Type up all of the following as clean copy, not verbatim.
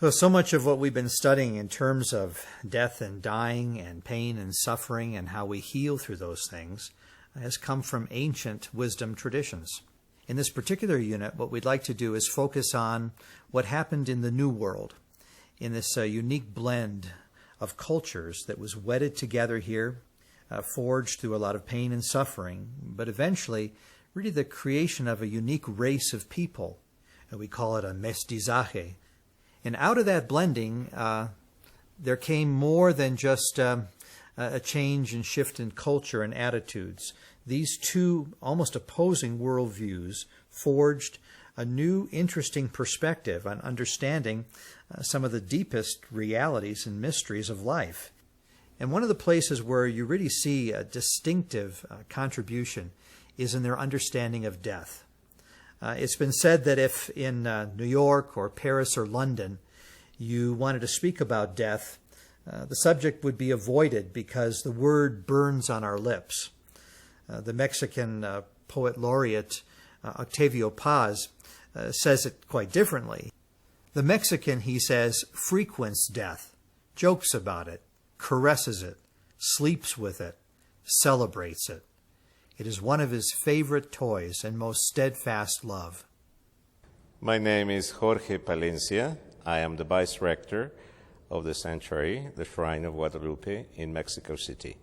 So much of what we've been studying in terms of death and dying and pain and suffering and how we heal through those things has come from ancient wisdom traditions. In this particular unit, what we'd like to do is focus on what happened in the New World, in this unique blend of cultures that was wedded together here, forged through a lot of pain and suffering, but eventually really the creation of a unique race of people. And we call it a mestizaje. And out of that blending, there came more than just a change and shift in culture and attitudes. These two almost opposing worldviews forged a new, interesting perspective on understanding some of the deepest realities and mysteries of life. And one of the places where you really see a distinctive contribution is in their understanding of death. It's been said that if in New York or Paris or London you wanted to speak about death, the subject would be avoided because the word burns on our lips. The Mexican poet laureate Octavio Paz says it quite differently. The Mexican, he says, frequents death, jokes about it, caresses it, sleeps with it, celebrates it. It is one of his favorite toys and most steadfast love. My name is Jorge Palencia. I am the Vice Rector of the Sanctuary, the Shrine of Guadalupe in Mexico City.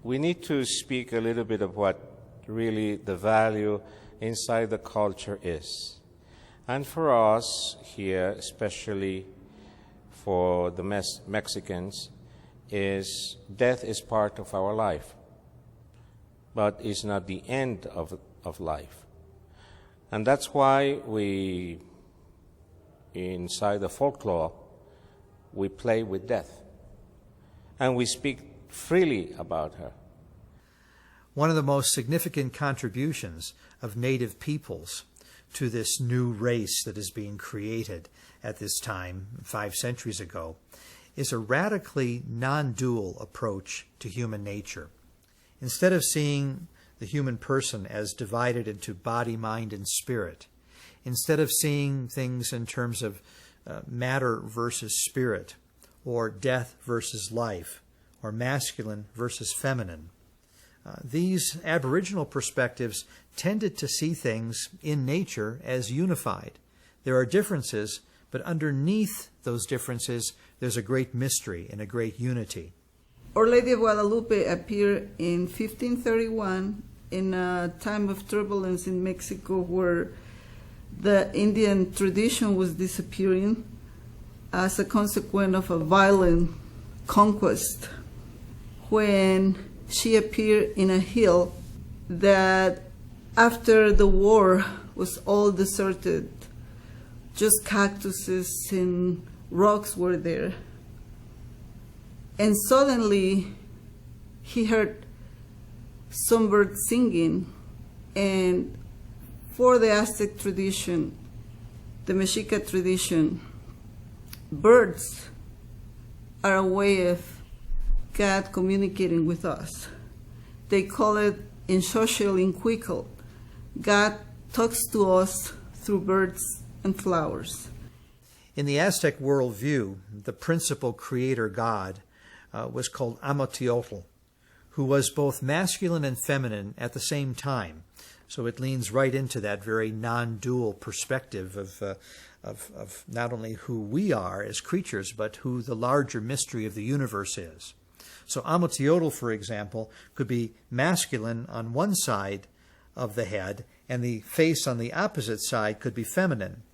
We need to speak a little bit of what really the value inside the culture is. And for us here, especially for the Mexicans, is death is part of our life, but it's not the end of life. And that's why we, inside the folklore, we play with death. And we speak freely about her. One of the most significant contributions of native peoples to this new race that is being created at this time, 5 centuries ago, is a radically non-dual approach to human nature. Instead of seeing the human person as divided into body, mind, and spirit, instead of seeing things in terms of matter versus spirit, or death versus life, or masculine versus feminine, these Aboriginal perspectives tended to see things in nature as unified. There are differences, but underneath those differences, there's a great mystery and a great unity. Our Lady of Guadalupe appeared in 1531 in a time of turbulence in Mexico where the Indian tradition was disappearing as a consequence of a violent conquest. When she appeared in a hill that after the war was all deserted, just cactuses and rocks were there. And suddenly he heard some birds singing, and for the Aztec tradition, the Mexica tradition, birds are a way of God communicating with us. They call it in Xochitl, God talks to us through birds and flowers. In the Aztec worldview, the principal creator god was called Amotziotl, who was both masculine and feminine at the same time. So it leans right into that very non-dual perspective of not only who we are as creatures, but who the larger mystery of the universe is. So Amotziotl, for example, could be masculine on one side of the head, and the face on the opposite side could be feminine.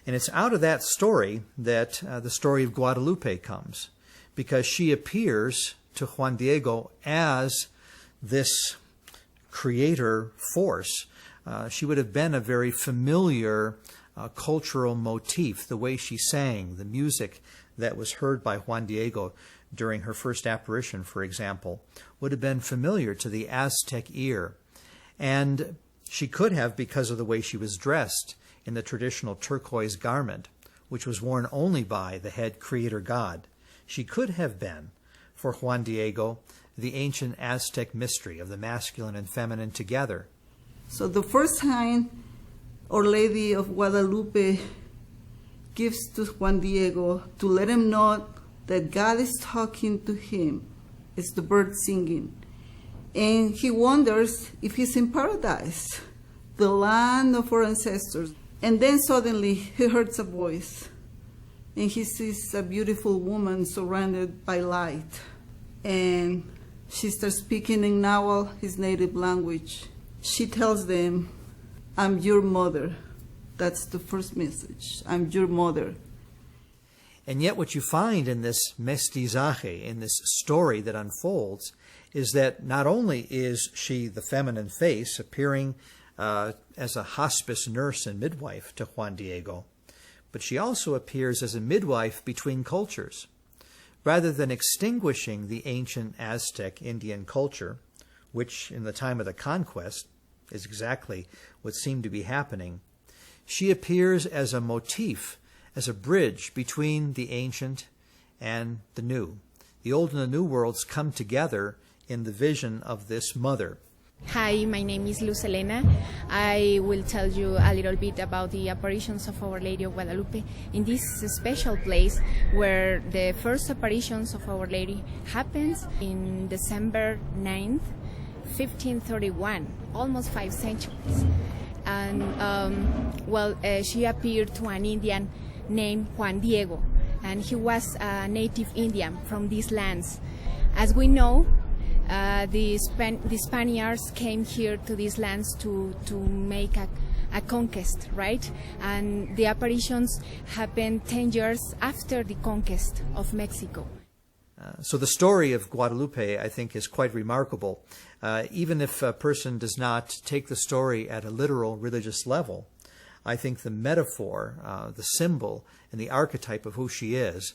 And it's out of that story that the story of Guadalupe comes, because she appears to Juan Diego as this creator force. She would have been a very familiar cultural motif. The way she sang, the music that was heard by Juan Diego during her first apparition, for example, would have been familiar to the Aztec ear. And she could have, because of the way she was dressed in the traditional turquoise garment, which was worn only by the head creator god, she could have been, for Juan Diego, the ancient Aztec mystery of the masculine and feminine together. So the first time Our Lady of Guadalupe gives to Juan Diego to let him know that God is talking to him. It's the bird singing. And he wonders if he's in paradise, the land of our ancestors. And then suddenly he hears a voice, and he sees a beautiful woman surrounded by light. And she starts speaking in Nahuatl, his native language. She tells them, "I'm your mother." That's the first message. I'm your mother. And yet what you find in this mestizaje, in this story that unfolds, is that not only is she the feminine face appearing as a hospice nurse and midwife to Juan Diego, but she also appears as a midwife between cultures. Rather than extinguishing the ancient Aztec Indian culture, which in the time of the conquest is exactly what seemed to be happening, she appears as a motif, as a bridge between the ancient and the new. The old and the new worlds come together in the vision of this mother. Hi, my name is Luz Elena. I will tell you a little bit about the apparitions of Our Lady of Guadalupe in this special place where the first apparitions of Our Lady happens in December 9th, 1531, almost 5 centuries. And, she appeared to an Indian named Juan Diego, and he was a native Indian from these lands. As we know, the Spaniards came here to these lands to make a conquest, right? And the apparitions happened 10 years after the conquest of Mexico. So the story of Guadalupe, I think, is quite remarkable. Even if a person does not take the story at a literal religious level, I think the metaphor, the symbol, and the archetype of who she is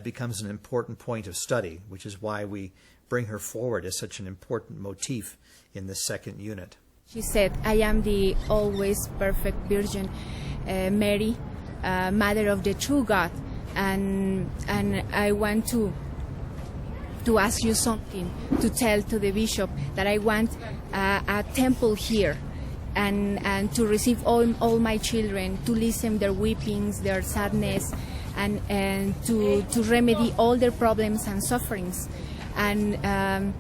becomes an important point of study, which is why we bring her forward as such an important motif in the second unit. She said, "I am the always perfect Virgin Mary, Mother of the true God, and I want to ask you something, to tell to the bishop that I want a temple here, and to receive all my children, to listen their weepings, their sadness, and to remedy all their problems and sufferings." And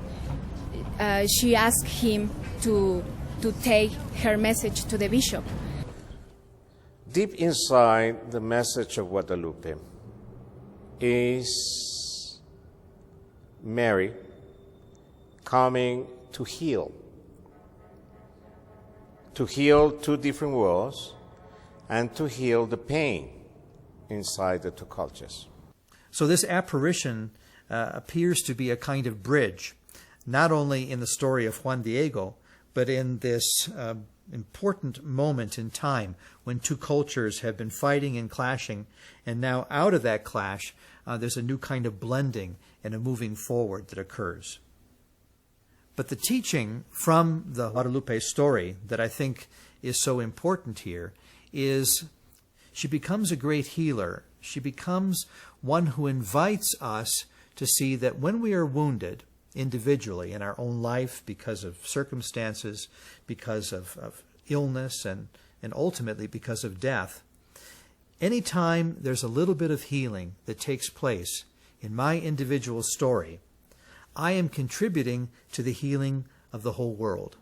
she asked him to take her message to the bishop. Deep inside the message of Guadalupe is Mary coming to heal two different worlds and to heal the pain inside the two cultures. So this apparition appears to be a kind of bridge, not only in the story of Juan Diego, but in this important moment in time when two cultures have been fighting and clashing, and now out of that clash, there's a new kind of blending and a moving forward that occurs. But the teaching from the Guadalupe story that I think is so important here is she becomes a great healer. She becomes one who invites us to see that when we are wounded individually in our own life because of circumstances, because of illness, and ultimately because of death, anytime there's a little bit of healing that takes place in my individual story, I am contributing to the healing of the whole world.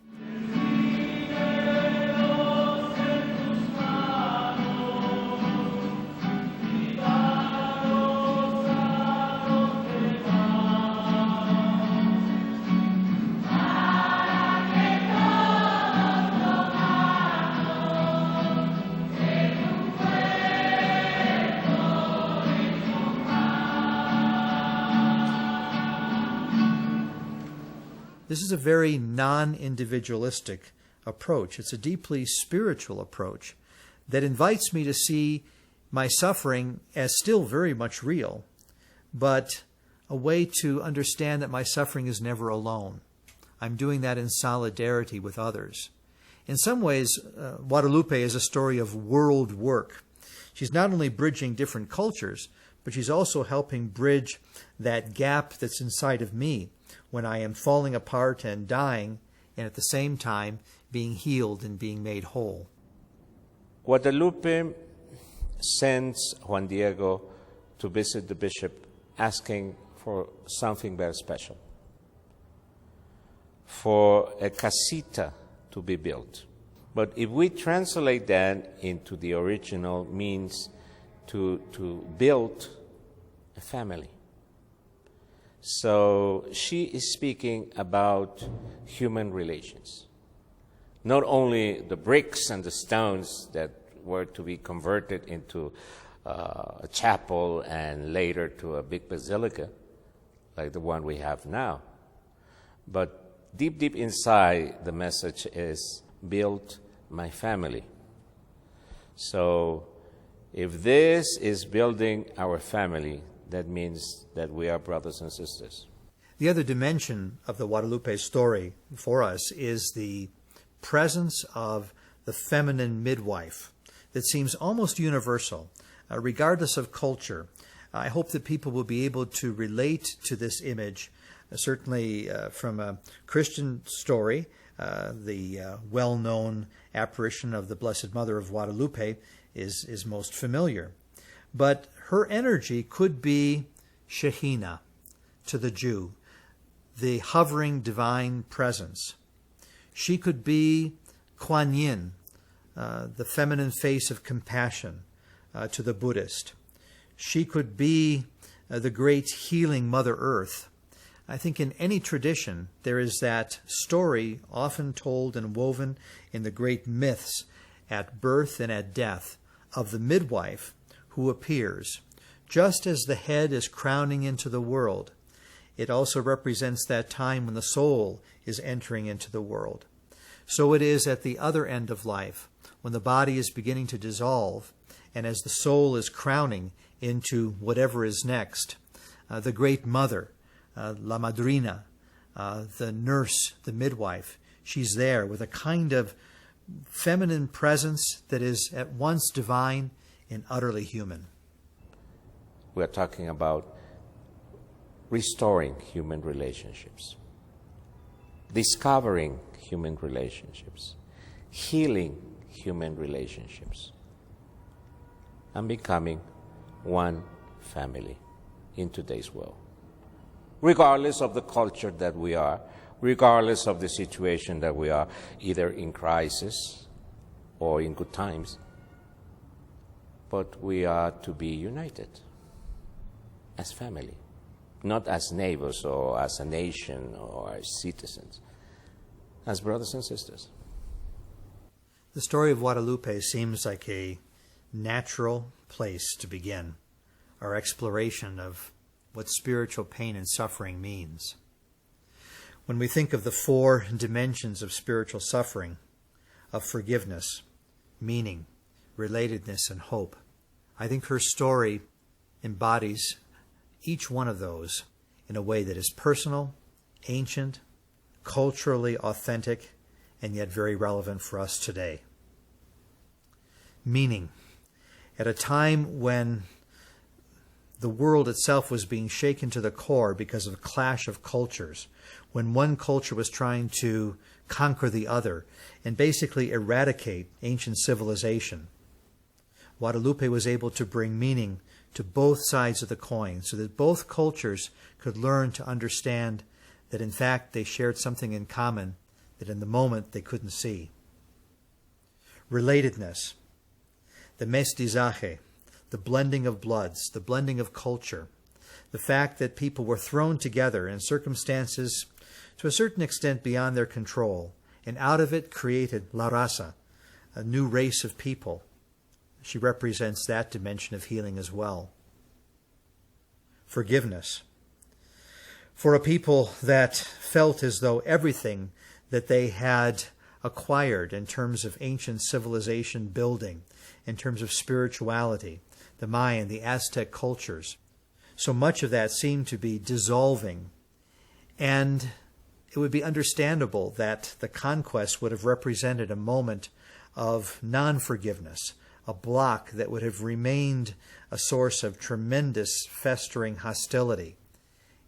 This is a very non-individualistic approach. It's a deeply spiritual approach that invites me to see my suffering as still very much real, but a way to understand that my suffering is never alone. I'm doing that in solidarity with others. In some ways, Guadalupe is a story of world work. She's not only bridging different cultures, but she's also helping bridge that gap that's inside of me when I am falling apart and dying, and at the same time being healed and being made whole. Guadalupe sends Juan Diego to visit the bishop asking for something very special, for a casita to be built. But if we translate that into the original, means to build a family. So she is speaking about human relations. Not only the bricks and the stones that were to be converted into a chapel and later to a big basilica, like the one we have now, but deep inside the message is, build my family. So if this is building our family, that means that we are brothers and sisters. The other dimension of the Guadalupe story for us is the presence of the feminine midwife that seems almost universal, regardless of culture. I hope that people will be able to relate to this image, certainly from a Christian story. The well-known apparition of the Blessed Mother of Guadalupe is most familiar. But her energy could be Shekhinah to the Jew, the hovering divine presence. She could be Kuan Yin, the feminine face of compassion to the Buddhist. She could be the great healing Mother Earth. I think in any tradition there is that story often told and woven in the great myths at birth and at death of the midwife who appears. Just as the head is crowning into the world, it also represents that time when the soul is entering into the world. So it is at the other end of life, when the body is beginning to dissolve, and as the soul is crowning into whatever is next, the great mother, La Madrina, the nurse, the midwife, she's there with a kind of feminine presence that is at once divine and utterly human. We are talking about restoring human relationships, discovering human relationships, healing human relationships, and becoming one family in today's world. Regardless of the culture that we are, regardless of the situation that we are, either in crisis or in good times, but we are to be united as family, not as neighbors or as a nation or as citizens, as brothers and sisters. The story of Guadalupe seems like a natural place to begin our exploration of what spiritual pain and suffering means. When we think of the four dimensions of spiritual suffering, of forgiveness, meaning, relatedness, and hope, I think her story embodies each one of those in a way that is personal, ancient, culturally authentic, and yet very relevant for us today. Meaning, at a time when the world itself was being shaken to the core because of a clash of cultures, when one culture was trying to conquer the other and basically eradicate ancient civilization, Guadalupe was able to bring meaning to both sides of the coin so that both cultures could learn to understand that in fact they shared something in common that in the moment they couldn't see. Relatedness, the mestizaje, the blending of bloods, the blending of culture, the fact that people were thrown together in circumstances to a certain extent beyond their control, and out of it created La Raza, a new race of people. She represents that dimension of healing as well. Forgiveness. For a people that felt as though everything that they had acquired in terms of ancient civilization building, in terms of spirituality, the Mayan, the Aztec cultures, so much of that seemed to be dissolving. And it would be understandable that the conquest would have represented a moment of non-forgiveness, a block that would have remained a source of tremendous festering hostility.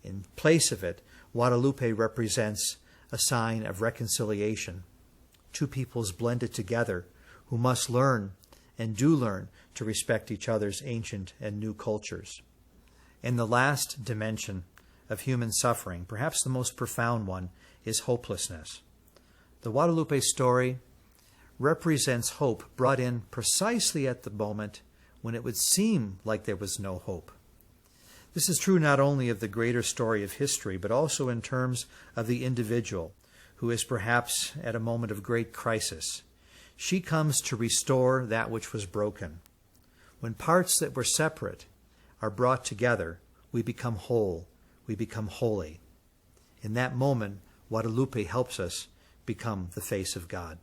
In place of it, Guadalupe represents a sign of reconciliation. Two peoples blended together who must learn and do learn to respect each other's ancient and new cultures. And the last dimension of human suffering, perhaps the most profound one, is hopelessness. The Guadalupe story represents hope brought in precisely at the moment when it would seem like there was no hope. This is true not only of the greater story of history, but also in terms of the individual who is perhaps at a moment of great crisis. She comes to restore that which was broken. When parts that were separate are brought together, we become whole, we become holy. In that moment, Guadalupe helps us become the face of God.